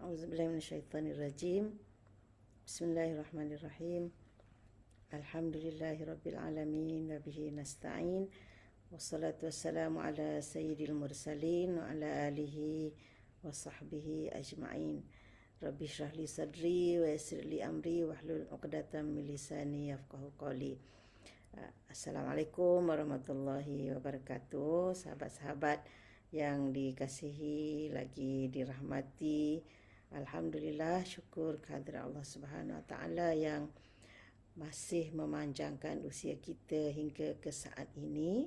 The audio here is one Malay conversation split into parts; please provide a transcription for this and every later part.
A'udzubillahi minasyaitonirrajim. Bismillahirrahmanirrahim. Alhamdulillahirabbil alamin wa bihi nasta'in. Wassalatu wassalamu ala sayyidil mursalin wa ala alihi wa sahbihi ajma'in. Rabbi shrah li sadri wa yassir li amri wahlul 'uqdatam min lisani yafqahu qawli. Assalamualaikum warahmatullahi wabarakatuh. Sahabat-sahabat yang dikasihi lagi dirahmati, alhamdulillah, syukur kehadirat Allah Subhanahu Wa Taala yang masih memanjangkan usia kita hingga ke saat ini.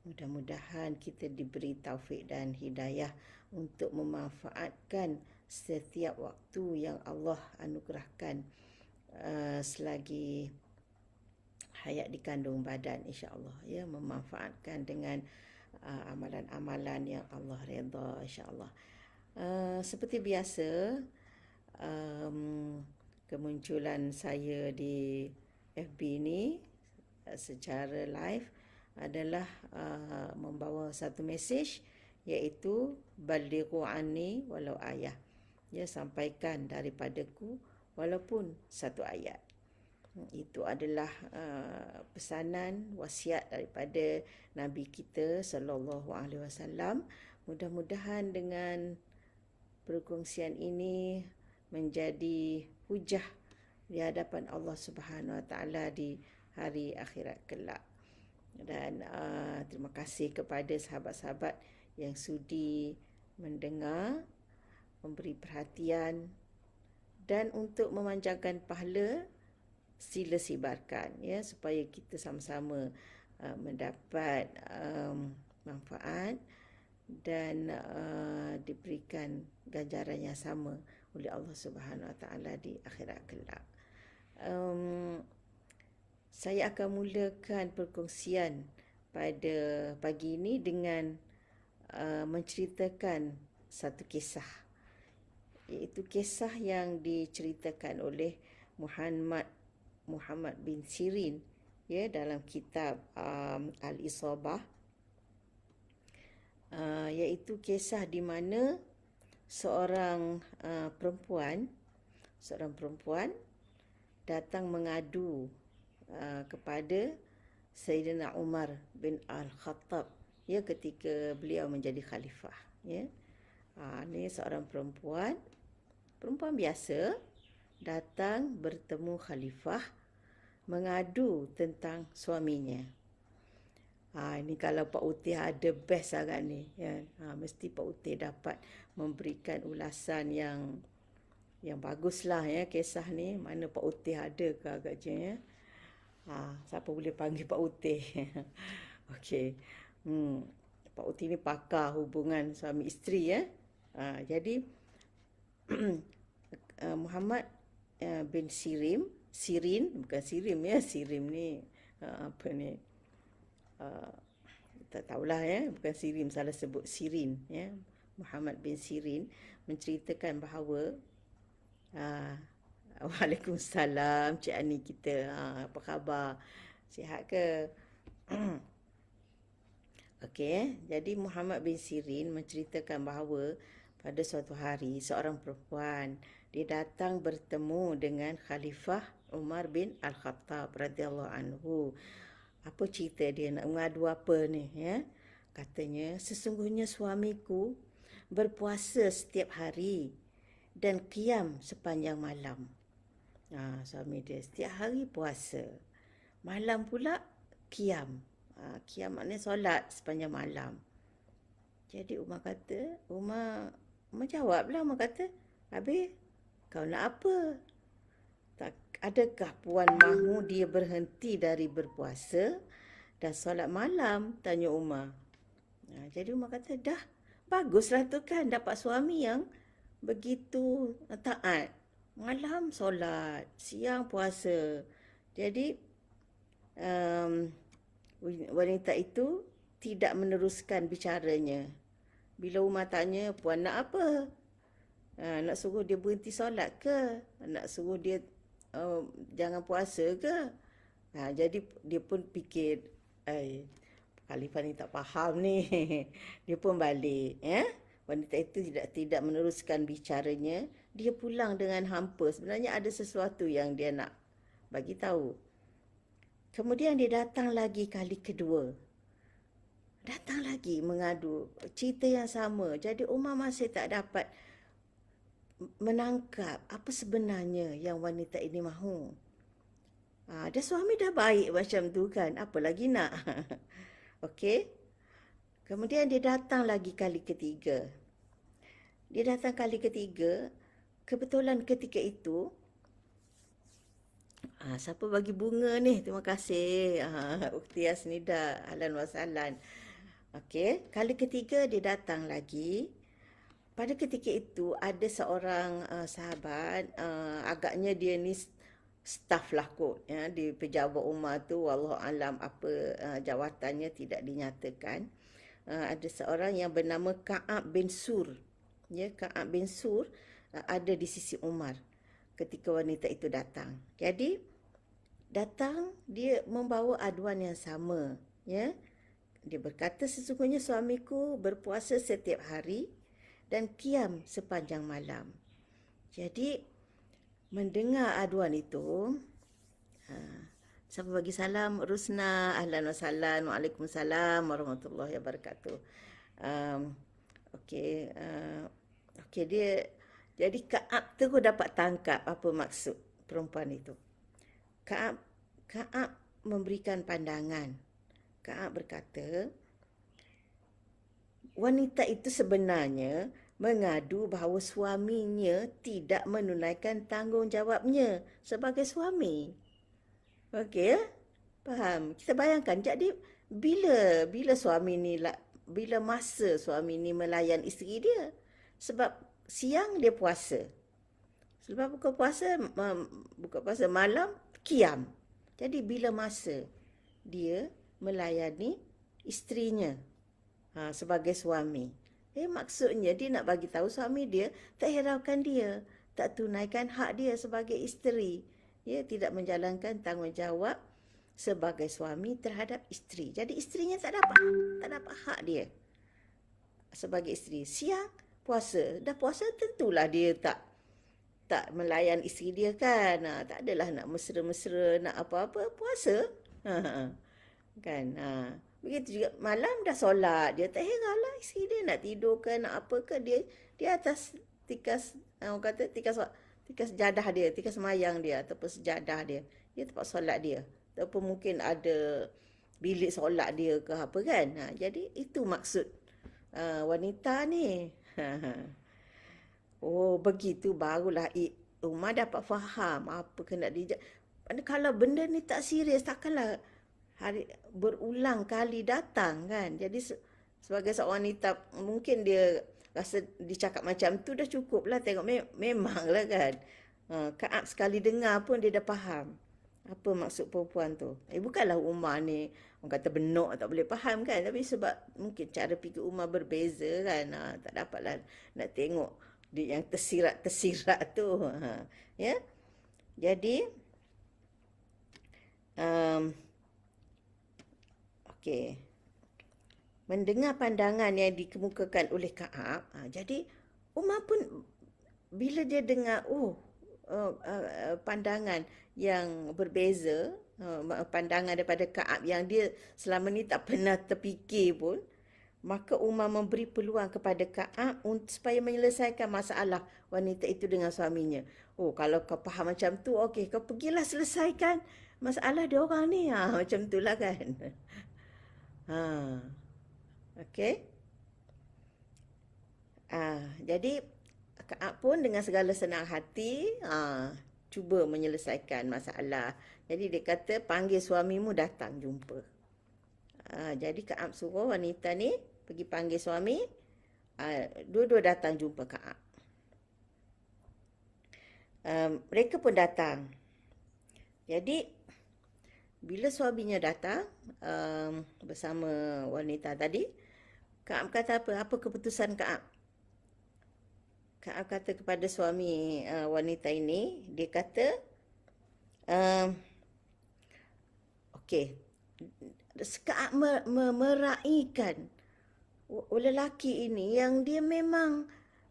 Mudah-mudahan kita diberi taufik dan hidayah untuk memanfaatkan setiap waktu yang Allah anugerahkan selagi hayat dikandung badan, insya-Allah, ya, memanfaatkan dengan amalan-amalan yang Allah redha, insya-Allah. Seperti biasa, kemunculan saya di FB ini secara live adalah membawa satu mesej, iaitu balighu anni walau ayah. Ya, sampaikan daripadaku walaupun satu ayat. Itu adalah pesanan wasiat daripada Nabi kita sallallahu alaihi wasallam. Mudah-mudahan dengan perkongsian ini menjadi hujah di hadapan Allah Subhanahu Wa Taala di hari akhirat kelak. Dan terima kasih kepada sahabat-sahabat yang sudi mendengar, memberi perhatian, dan untuk memanjangkan pahala, sila sebarkan, ya, supaya kita sama-sama mendapat manfaat dan diberikan ganjaran yang sama oleh Allah Subhanahu Wa Taala di akhirat kelak. Saya akan mulakan perkongsian pada pagi ini dengan menceritakan satu kisah, iaitu kisah yang diceritakan oleh Muhammad bin Sirin, ya, dalam kitab Al-Isabah, iaitu kisah di mana seorang perempuan datang mengadu kepada Sayyidina Umar bin Al-Khattab, ya, ketika beliau menjadi khalifah, ya. Ini seorang perempuan biasa datang bertemu khalifah mengadu tentang suaminya. Ini kalau Pak Uti ada, best sangat ni, ya. Mesti Pak Uti dapat memberikan ulasan yang baguslah, ya, kisah ni. Mana Pak Uti ada ke agaknya, ya. Siapa boleh panggil Pak Uti? Okey. Pak Uti ni pakar hubungan suami isteri, ya. Jadi Muhammad bin Sirin, bukan Sirim, ya. Sirim ni apa ni? Tak tahulah, ya. Bukan Sirim, salah sebut Sirin, ya. Muhammad bin Sirin menceritakan bahawa Waalaikumsalam, Cik Ani kita. Apa khabar? Sihat ke? Okey, jadi Muhammad bin Sirin menceritakan bahawa pada suatu hari seorang perempuan dia datang bertemu dengan Khalifah Umar bin Al-Khattab radhiyallahu anhu. Apa cerita dia, nak mengadu apa ni, ya? Katanya, sesungguhnya suamiku berpuasa setiap hari dan qiyam sepanjang malam. Suami dia setiap hari puasa, malam pula qiyam. Qiyam maknanya solat sepanjang malam. Jadi Umar jawablah, Umar kata, habis kau nak apa? Adakah puan mahu dia berhenti dari berpuasa dan solat malam? Tanya Umar. Jadi Umar kata, dah, baguslah tu kan, dapat suami yang begitu taat. Malam solat, siang puasa. Jadi wanita itu tidak meneruskan bicaranya. Bila Umar tanya, puan nak apa? Nak suruh dia berhenti solat ke? Nak suruh dia jangan puasa ke? Jadi dia pun fikir, khalifah ni tak faham ni. Dia pun balik, ya. wanita itu tidak meneruskan bicaranya, dia pulang dengan hampa. Sebenarnya ada sesuatu yang dia nak bagi tahu. Kemudian dia datang lagi kali kedua. Datang lagi mengadu cerita yang sama. Jadi Umar masih tak dapat menangkap apa sebenarnya yang wanita ini mahu. Dia suami dah baik macam tu kan, apa lagi nak? Okey. Kemudian dia datang lagi kali ketiga. Dia datang kali ketiga, kebetulan ketika itu, siapa bagi bunga ni? Terima kasih. Ukti Asnida, ahlan wa sahlan. Okey, kali ketiga dia datang lagi. Pada ketika itu ada seorang sahabat, agaknya dia ni staf lah kot, ya, di pejabat Umar tu, wallahu alam apa jawatannya tidak dinyatakan. Ada seorang yang bernama Ka'ab bin Sur. Ya, Ka'ab bin Sur ada di sisi Umar ketika wanita itu datang. Jadi datang dia membawa aduan yang sama, ya. Dia berkata, sesungguhnya suamiku berpuasa setiap hari dan qiyam sepanjang malam. Jadi mendengar aduan itu, siapa bagi salam? Rusna, ahlan wa sahlan, waalaikumsalam warahmatullahi wabarakatuh. Okey, dia, jadi Ka'ab tu dapat tangkap apa maksud perempuan itu. Ka'ab memberikan pandangan. Ka'ab berkata, wanita itu sebenarnya mengadu bahawa suaminya tidak menunaikan tanggungjawabnya sebagai suami. Okey, faham? Kita bayangkan, jadi bila suami ni, bila masa suami ni melayan isteri dia? Sebab siang dia puasa. Sebab buka puasa malam, qiyam. Jadi bila masa dia melayani isterinya sebagai suami. Maksudnya dia nak bagi tahu suami dia tak hiraukan dia, tak tunaikan hak dia sebagai isteri. Dia tidak menjalankan tanggungjawab sebagai suami terhadap isteri. Jadi isterinya tak dapat hak dia sebagai isteri. Siang puasa, dah puasa tentulah dia tak melayan isteri dia kan. Tak adalah nak mesra-mesra, nak apa-apa, puasa. Kan. Begitu juga malam dah solat, dia tak heralah isteri dia nak tidur ke, nak apa ke, dia atas tikas, orang kata tikas sejadah dia, tikas semayang dia ataupun sejadah dia. Dia tempat solat dia. Ataupun mungkin ada bilik solat dia ke apa kan. Jadi itu maksud wanita ni. Oh, begitu barulah Umar dapat faham apa kena dijak. Kalau benda ni tak serius, takkanlah berulang kali datang kan. Jadi sebagai seorang wanita, mungkin dia rasa dicakap macam tu dah cukup lah. Tengok memanglah kan. Ka'ab sekali dengar pun dia dah faham apa maksud perempuan tu. Bukanlah Umar ni orang kata benok tak boleh faham kan. Tapi sebab mungkin cara fikir Umar berbeza kan. Tak dapatlah nak tengok dia yang tersirat tu. Ya. Jadi okey. Mendengar pandangan yang dikemukakan oleh Ka'ab, jadi Umar pun bila dia dengar pandangan yang berbeza, pandangan daripada Ka'ab yang dia selama ni tak pernah terfikir pun, maka Umar memberi peluang kepada Ka'ab supaya menyelesaikan masalah wanita itu dengan suaminya. Kalau kau faham macam tu, okey, kau pergilah selesaikan masalah dia orang ni. Macam itulah kan. Okey. Jadi Ka'ab pun dengan segala senang hati cuba menyelesaikan masalah. Jadi dia kata, panggil suamimu datang jumpa. Jadi Ka'ab suruh wanita ni pergi panggil suami. Dua-dua datang jumpa Ka'ab. Mereka pun datang. Jadi bila suaminya datang bersama wanita tadi, Ka'ab kata apa? Apa keputusan Ka'ab? Ka'ab kata kepada suami wanita ini, dia kata, okey, Ka'ab meraihkan lelaki ini yang dia memang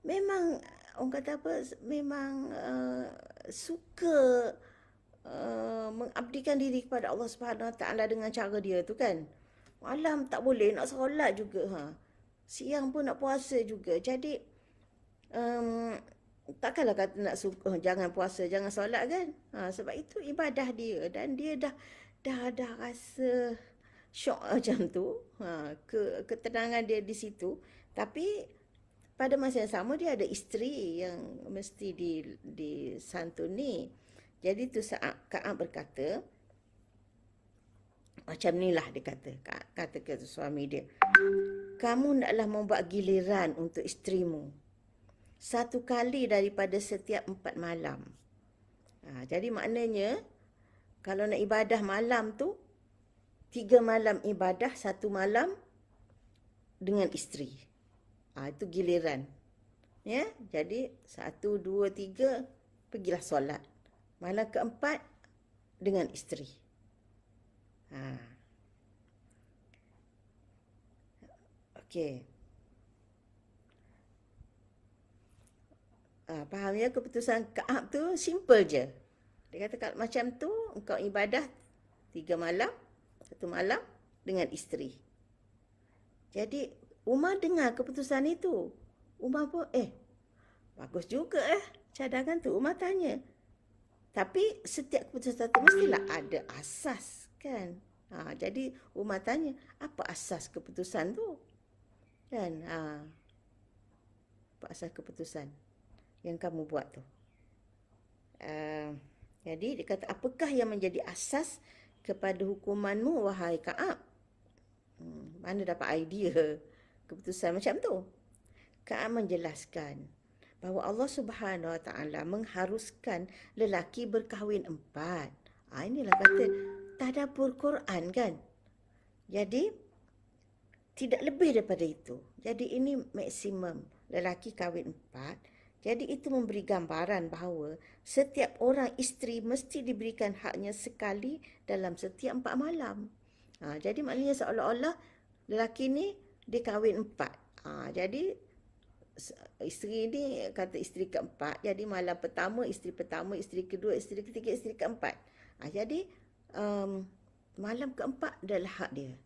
memang orang kata apa, memang suka mengabdikan diri kepada Allah Subhanahu Wa Taala dengan cara dia tu kan. Malam tak boleh nak solat juga ha. Siang pun nak puasa juga. Jadi um, takkanlah kata nak suka jangan puasa, jangan solat kan. Sebab itu ibadah dia dan dia dah rasa syok macam tu. Ketenangan dia di situ. Tapi pada masa yang sama dia ada isteri yang mesti disantuni. Jadi tu saat Ka'ab berkata, macam ni lah dia kata ke suami dia, kamu naklah membuat giliran untuk isterimu 1 kali daripada setiap 4 malam. Jadi maknanya kalau nak ibadah malam tu 3 malam ibadah, 1 malam dengan isteri. Itu giliran. Ya, jadi 1, 2, 3 pergilah solat. Malam keempat dengan isteri. Okey. Faham ya, keputusan Ka'ab tu simple je. Dia kata kalau macam tu engkau ibadah 3 malam, 1 malam dengan isteri. Jadi Umar dengar keputusan itu. Umar pun bagus juga cadangan tu. Umar tanya. Tapi setiap keputusan tu mestilah ada asas kan. Jadi Umar tanya, apa asas keputusan tu? Kan? Apa asas keputusan yang kamu buat tu? Jadi dia kata, apakah yang menjadi asas kepada hukumanmu wahai Ka'ab? Mana dapat idea keputusan macam tu? Ka'ab menjelaskan bahawa Allah Subhanahu Wa Taala mengharuskan lelaki berkahwin 4. Inilah kata tadabbur Quran kan. Jadi tidak lebih daripada itu. Jadi ini maksimum lelaki kahwin 4. Jadi itu memberi gambaran bahawa setiap orang isteri mesti diberikan haknya sekali dalam setiap 4 malam. Jadi maknanya seolah-olah lelaki ni dia kahwin 4. Jadi isteri ni kata isteri keempat. Jadi malam pertama, isteri pertama, isteri kedua, isteri ketiga, isteri keempat. Jadi malam keempat adalah hak dia.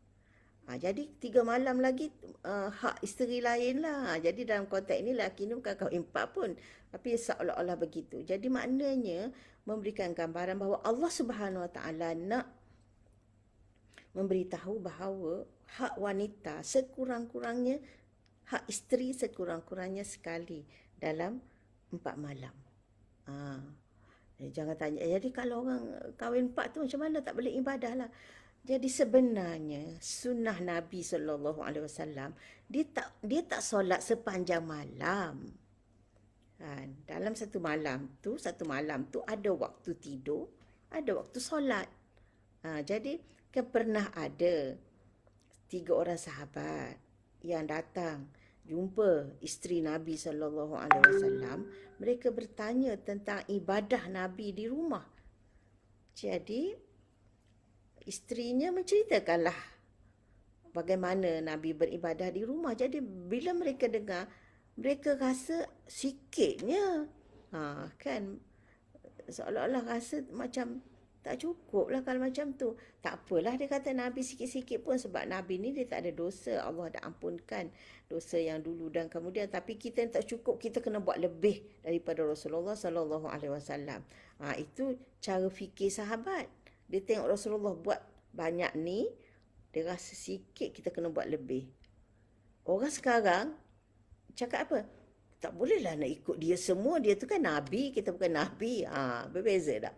Jadi 3 malam lagi hak isteri lain lah. Jadi dalam konteks ini lelaki ni bukan kahwin 4 pun. Tapi seolah-olah begitu. Jadi maknanya memberikan gambaran bahawa Allah Subhanahu Wa Taala nak memberitahu bahawa hak wanita sekurang-kurangnya, hak isteri sekurang-kurangnya sekali dalam 4 malam. Jangan tanya, jadi kalau orang kahwin 4 tu macam mana tak boleh ibadah lah. Jadi sebenarnya sunnah Nabi SAW, dia tak solat sepanjang malam. Dalam satu malam tu ada waktu tidur, ada waktu solat. Jadi kan pernah ada 3 orang sahabat yang datang jumpa isteri Nabi SAW. Mereka bertanya tentang ibadah Nabi di rumah. Jadi isterinya menceritakanlah bagaimana Nabi beribadah di rumah. Jadi bila mereka dengar, mereka rasa sikitnya. Kan seolah-olah rasa macam tak cukup lah kalau macam tu. Tak apalah dia kata Nabi sikit-sikit pun, sebab Nabi ni dia tak ada dosa. Allah dah ampunkan dosa yang dulu dan kemudian. Tapi kita yang tak cukup, kita kena buat lebih daripada Rasulullah SAW. Itu cara fikir sahabat. Dia tengok Rasulullah buat banyak ni, dia rasa sikit, kita kena buat lebih. Orang sekarang cakap apa? Tak bolehlah nak ikut dia semua. Dia tu kan Nabi, kita bukan Nabi. Berbeza tak?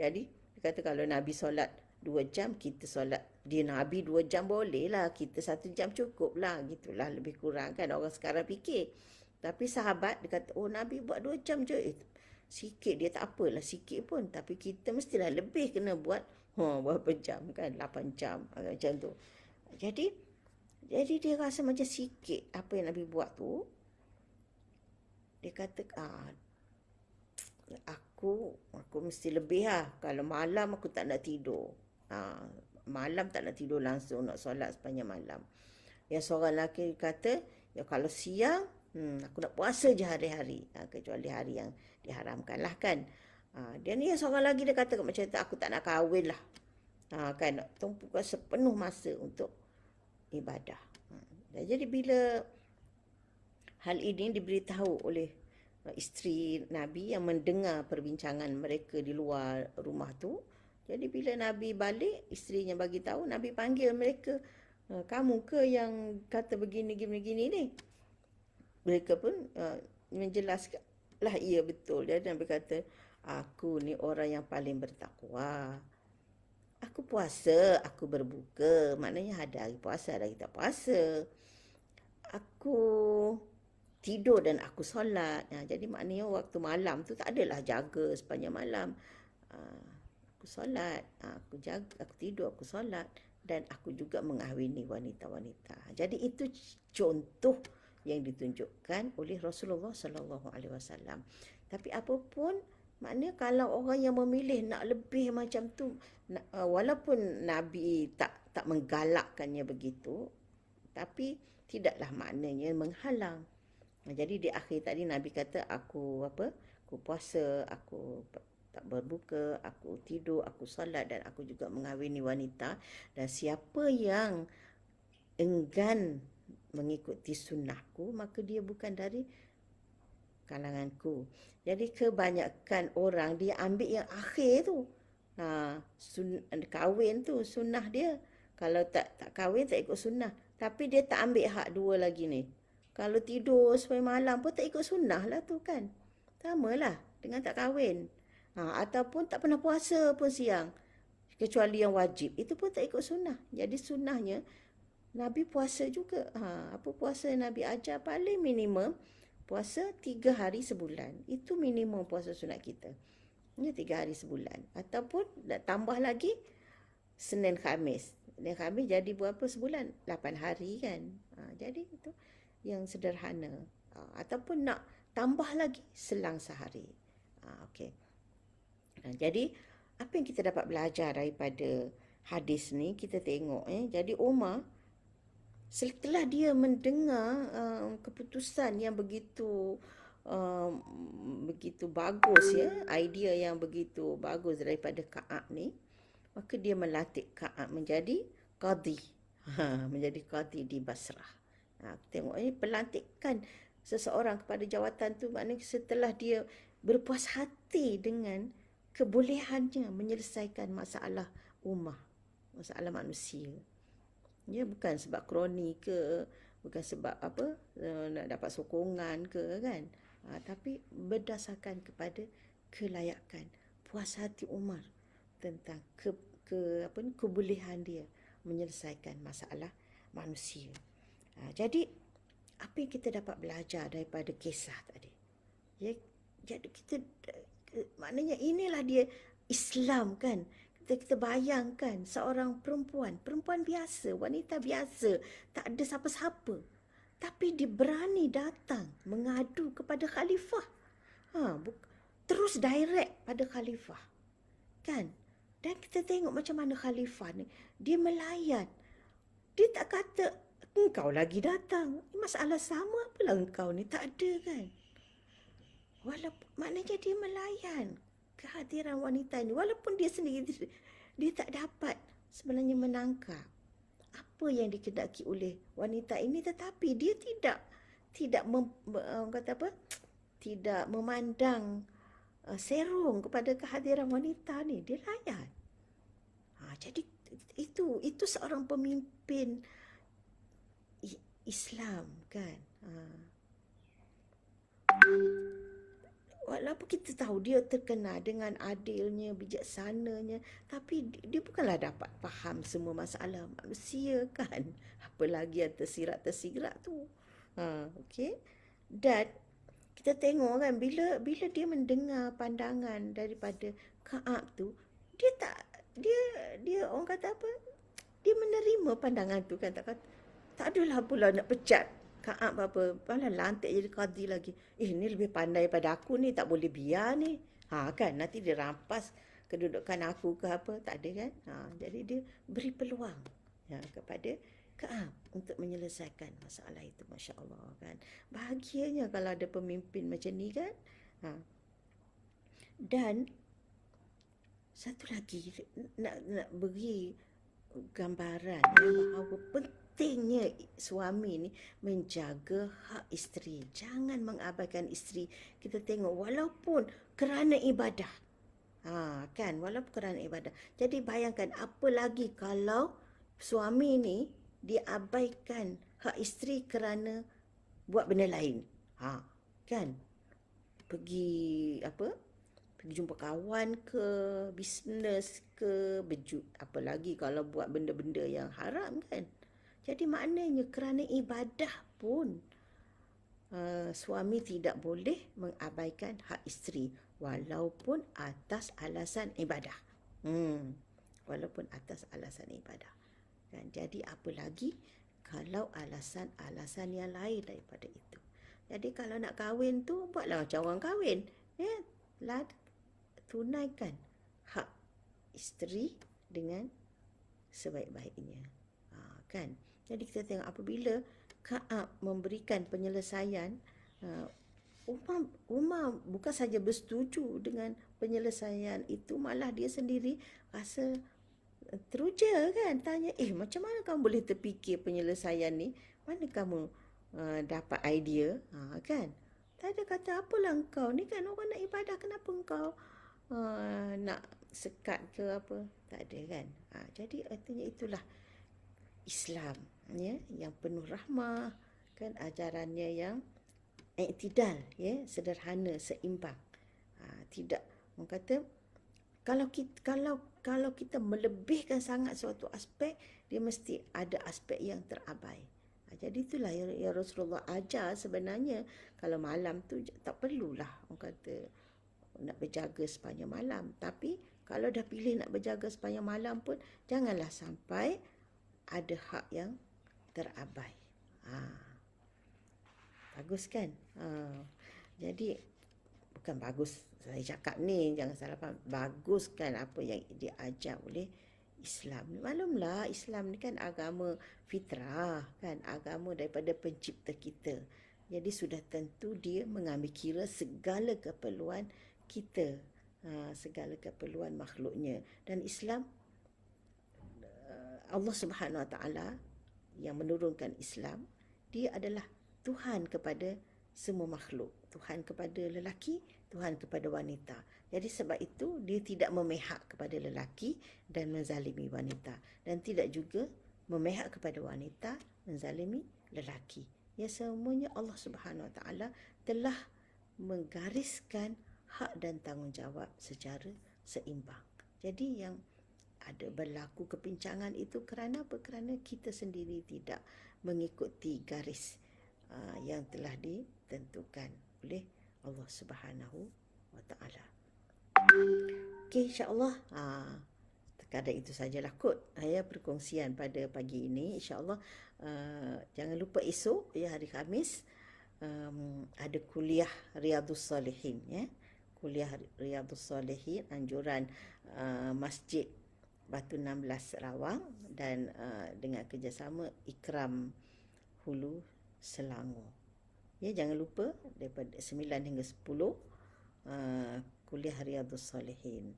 Jadi dia kata kalau Nabi solat 2 jam, kita solat dia Nabi 2 jam bolehlah, kita 1 jam cukup lah. Gitulah lebih kurang kan orang sekarang fikir. Tapi sahabat dia kata, Nabi buat 2 jam je. Sikit, dia tak apalah sikit pun. Tapi kita mestilah lebih kena buat berapa jam kan, 8 jam macam tu. Jadi dia rasa macam sikit apa yang Nabi buat tu. Dia kata aku mesti lebih lah. Kalau malam aku tak nak tidur. Malam tak nak tidur langsung, nak solat sepanjang malam. Yang seorang lelaki kata, ya kalau siang, aku nak puasa je hari-hari. Kecuali hari yang diharamkan lah kan. Dia ni yang seorang lagi dia kata macam tu, aku tak nak kahwin lah. Kan, nak tumpukan sepenuh masa untuk ibadah. Jadi bila hal ini diberitahu oleh isteri Nabi yang mendengar perbincangan mereka di luar rumah tu. Jadi bila Nabi balik, isterinya bagi tahu, Nabi panggil mereka, kamu ke yang kata begini ni? Mereka pun menjelaskan, lah iya betul. Jadi Nabi kata, aku ni orang yang paling bertakwa. Aku puasa, aku berbuka. Maknanya ada hari puasa, ada hari tak puasa. Aku tidur dan aku solat. Jadi maknanya waktu malam tu tak adalah jaga sepanjang malam. Aku solat, aku jaga, aku tidur, aku solat, dan aku juga mengahwini wanita-wanita. Jadi itu contoh yang ditunjukkan oleh Rasulullah sallallahu alaihi wasallam. Tapi apapun, maknanya kalau orang yang memilih nak lebih macam tu, walaupun Nabi tak menggalakkannya begitu, tapi tidaklah maknanya menghalang. Jadi di akhir tadi Nabi kata, aku puasa, aku tak berbuka, aku tidur, aku salat, dan aku juga mengahwini wanita. Dan siapa yang enggan mengikuti sunnahku, maka dia bukan dari kalanganku. Jadi kebanyakan orang dia ambil yang akhir tu. Kahwin tu sunnah dia. Kalau tak kahwin tak ikut sunnah. Tapi dia tak ambil hak dua lagi ni. Kalau tidur sampai malam pun tak ikut sunnah lah tu kan. Sama lah dengan tak kahwin. Ataupun tak pernah puasa pun siang. Kecuali yang wajib. Itu pun tak ikut sunnah. Jadi sunnahnya, Nabi puasa juga. Apa puasa Nabi ajar? Paling minimum puasa 3 hari sebulan. Itu minimum puasa sunat kita. 3 hari sebulan. Ataupun tambah lagi Senin Khamis. Senin Khamis jadi berapa sebulan? 8 hari kan. Jadi itu yang sederhana. Ataupun nak tambah lagi selang sehari. Okey. Jadi apa yang kita dapat belajar daripada hadis ni, kita tengok jadi Umar setelah dia mendengar keputusan yang begitu bagus idea yang begitu bagus daripada Ka'ab ni, maka dia melantik Ka'ab menjadi qadi. Menjadi qadi di Basrah. Tengok ini pelantikan seseorang kepada jawatan tu, maknanya setelah dia berpuas hati dengan kebolehannya menyelesaikan masalah ummah, masalah manusia. Bukan sebab kroni ke, bukan sebab nak dapat sokongan ke kan. Tapi berdasarkan kepada kelayakan, puas hati Umar tentang kebolehan dia menyelesaikan masalah manusia. Jadi apa yang kita dapat belajar daripada kisah tadi? Jadi kita, maknanya inilah dia Islam kan. Kita bayangkan seorang perempuan biasa, wanita biasa, tak ada siapa-siapa, tapi dia berani datang mengadu kepada khalifah. Terus direct pada khalifah. Kan? Dan kita tengok macam mana khalifah ni, dia melayan. Dia tak kata, engkau lagi datang. Masalah sama apalah engkau ni, tak ada kan. Walaupun maknanya dia melayan kehadiran wanita ini, walaupun dia sendiri dia tak dapat sebenarnya menangkap apa yang dikehendaki oleh wanita ini, tetapi dia tidak memandang serong kepada kehadiran wanita ni, dia layan. Jadi itu seorang pemimpin Islam kan. Walaupun kita tahu dia terkenal dengan adilnya, bijaksananya, tapi dia bukanlah dapat faham semua masalah manusia kan. Apalagi yang tersirat-tersirat tu. Okey. Dan kita tengok kan, bila dia mendengar pandangan daripada Ka'ab tu, dia orang kata apa? Dia menerima pandangan tu kan, tak adalah pula nak pecat Ka'ab apa, malah lantik jadi qadi lagi. Ni lebih pandai pada aku ni, tak boleh biar ni. Kan, nanti dia rampas kedudukan aku ke apa, tak ada kan. Jadi dia beri peluang kepada Ka'ab untuk menyelesaikan masalah itu. Masya Allah kan. Bahagianya kalau ada pemimpin macam ni kan. Ha. Dan satu lagi nak beri gambaran bahawa pentingnya suami ni menjaga hak isteri. Jangan mengabaikan isteri. Kita tengok walaupun kerana ibadah. Kan, walaupun kerana ibadah. Jadi bayangkan apa lagi kalau suami ni diabaikan hak isteri kerana buat benda lain. Kan? Pergi jumpa kawan ke, bisnes ke, bejut. Apalagi kalau buat benda-benda yang haram kan. Jadi maknanya kerana ibadah pun suami tidak boleh mengabaikan hak isteri walaupun atas alasan ibadah. Walaupun atas alasan ibadah. Kan? Jadi apa lagi kalau alasan-alasan yang lain daripada itu. Jadi kalau nak kahwin tu buatlah macam orang kahwin. Tunaikan hak isteri dengan sebaik-baiknya. Kan? Jadi kita tengok apabila Ka'ab memberikan penyelesaian, Umar bukan saja bersetuju dengan penyelesaian itu, malah dia sendiri rasa teruja kan. Tanya, macam mana kamu boleh terfikir penyelesaian ni? Mana kamu dapat idea? Kan? Tak ada kata, apalah engkau ni kan orang nak ibadah, kenapa engkau nak sekat ke apa? Tak ada kan. Jadi artinya itulah Islam yang penuh rahmah, kan, ajarannya yang iktidal, sederhana, seimbang. Tidak, orang kata kalau kita melebihkan sangat suatu aspek, dia mesti ada aspek yang terabai. Jadi itulah yang Rasulullah ajar sebenarnya. Kalau malam tu tak perlulah orang kata nak berjaga sepanjang malam. Tapi kalau dah pilih nak berjaga sepanjang malam pun, janganlah sampai ada hak yang terabai. Bagus kan? Jadi bukan bagus saya cakap ni, jangan salah faham. Bagus kan apa yang diajar oleh Islam. Maklumlah Islam ni kan agama fitrah, kan, agama daripada pencipta kita. Jadi sudah tentu dia mengambil kira segala keperluan kita, segala keperluan makhluknya. Dan Islam, Allah Subhanahu Wa Taala yang menurunkan Islam, dia adalah Tuhan kepada semua makhluk. Tuhan kepada lelaki, Tuhan kepada wanita. Jadi sebab itu dia tidak memihak kepada lelaki dan menzalimi wanita, dan tidak juga memihak kepada wanita menzalimi lelaki. Ya, semuanya Allah Subhanahu Wa Taala telah menggariskan hak dan tanggungjawab secara seimbang. Jadi yang ada berlaku kepincangan itu kerana apa? Kerana kita sendiri tidak mengikuti garis yang telah ditentukan oleh Allah Subhanahu Wa Taala. Okey, insya-Allah sekadar itu sajalah kot perkongsian pada pagi ini. Insya-Allah jangan lupa esok hari Khamis ada kuliah Riyadhus Salihin, kuliah Riyadhus Salihin anjuran Masjid Batu 16 Sarawak dan dengan kerjasama Ikram Hulu Selangor. Jangan lupa daripada 9 hingga 10 kuliah Riyadhus Salihin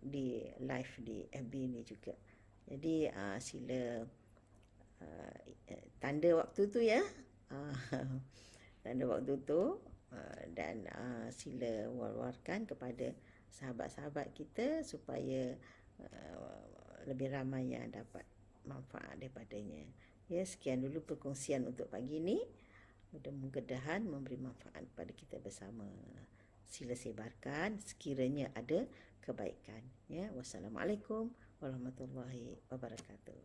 di live di FB ni juga. Jadi sila tanda waktu tu tanda waktu tu dan sila war-warkan kepada sahabat-sahabat kita supaya lebih ramai yang dapat manfaat daripadanya. Sekian dulu perkongsian untuk pagi ini. Mudah-mudahan memberi manfaat pada kita bersama. Sila sebarkan sekiranya ada kebaikan. Wassalamualaikum warahmatullahi wabarakatuh.